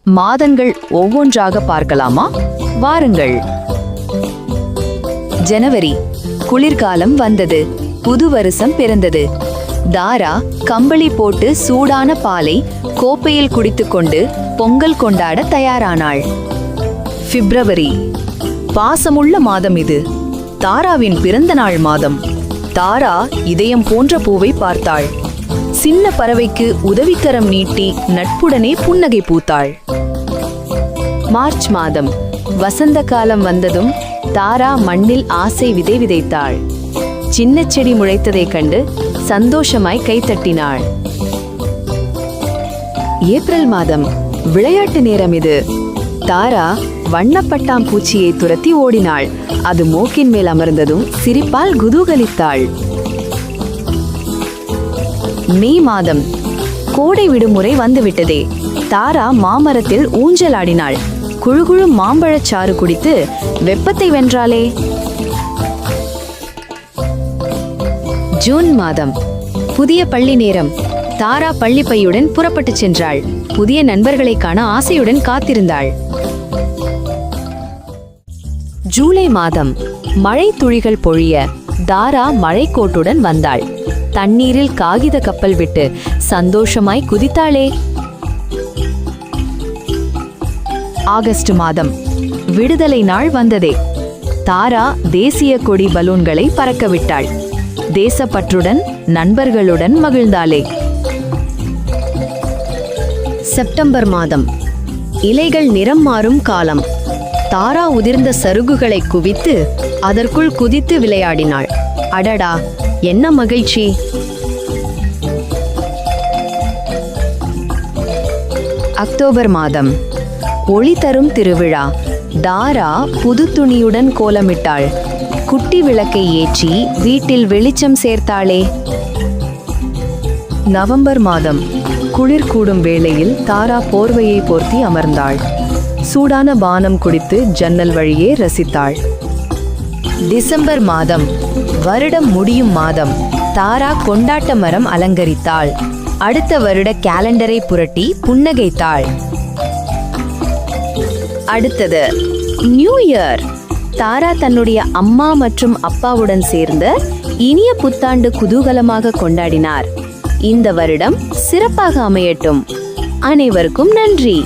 மாதங்கள் ஒவ்வொன்றாக பார்க்கலாமா? வாருங்கள். ஜனவரி. குளிர்காலம் வந்தது. புது வருஷம் பிறந்தது. தாரா கம்பளி போட்டு சூடான பாலை கோப்பையில் குடித்துக்கொண்டு பொங்கல் கொண்டாட தயாரானாள். பிப்ரவரி. பாசமுள்ள மாதம் இது. தாராவின் பிறந்த நாள் மாதம். தாரா இதயம் போன்ற பூவை பார்த்தாள். சின்ன பறவைக்கு உதவிக்கரம் நீட்டி நட்புடனே புன்னகை பூத்தாள். மார்ச் மாதம். வசந்த காலம் வந்ததும் தாரா மண்ணில் ஆசை விதை விதைத்தாள். சின்ன செடி முளைத்ததைக் கண்டு சந்தோஷமாய் கைத்தட்டினாள். ஏப்ரல் மாதம். விளையாட்டு நேரம் இது. தாரா வண்ணப்பட்டாம்பூச்சியை துரத்தி ஓடினாள். அது மூக்கின் மேல் அமர்ந்ததும் சிரிப்பால் குதூகலித்தாள். மே மாதம். கோடை விடுமுறை வந்துவிட்டதே. தாரா மாமரத்தில் ஊஞ்சலாடினாள். குழுகுழு மாம்பழச்சாறு குடித்து வெப்பத்தை வென்றாளே. ஜூன் மாதம். புதிய பள்ளி நேரம். தாரா பள்ளிப்பையுடன் புறப்பட்டுச் சென்றாள். புதிய நண்பர்களை காண ஆசையுடன் காத்திருந்தாள். ஜூலை மாதம். மழை துளிகள் பொழிய தாரா மழைக்கோட்டுடன் வந்தாள். தண்ணீரில் காகித கப்பல் விட்டு சந்தோஷமாய் குதித்தாளே. ஆகஸ்ட் மாதம். விடுதலை நாள் வந்ததே. தாரா தேசிய கொடி பலூன்களை பறக்கவிட்டாள். தேசப்பற்றுடன் நண்பர்களுடன் மகிழ்ந்தாளே. செப்டம்பர் மாதம். இலைகள் நிறம் மாறும் காலம். தாரா உதிர்ந்த சருகுகளை குவித்து அதற்குள் குதித்து விளையாடினாள். அடடா, என்ன மகிழ்ச்சி! அக்டோபர் மாதம். ஒளி தரும் திருவிழா. தாரா புது துணியுடன் கோலமிட்டாள். குட்டி விளக்கை ஏற்றி வீட்டில் வெளிச்சம் சேர்த்தாளே. நவம்பர் மாதம். குளிர் கூடும் வேளையில் தாரா போர்வையை போர்த்தி அமர்ந்தாள். சூடான பானம் குடித்து ஜன்னல் வழியே ரசித்தாள். டிசம்பர் மாதம். வருடம் முடியும் மாதம். தாரா கொண்டாட்ட மரம் அலங்கரித்தாள். அடுத்த வருட கேலண்டரை புரட்டி புன்னகைத்தாள். அடுத்தது நியூ இயர். தாரா தன்னுடைய அம்மா மற்றும் அப்பாவுடன் சேர்ந்து இனிய புத்தாண்டு குதூகலமாக கொண்டாடினார். இந்த வருடம் சிறப்பாக அமையட்டும். அனைவருக்கும் நன்றி.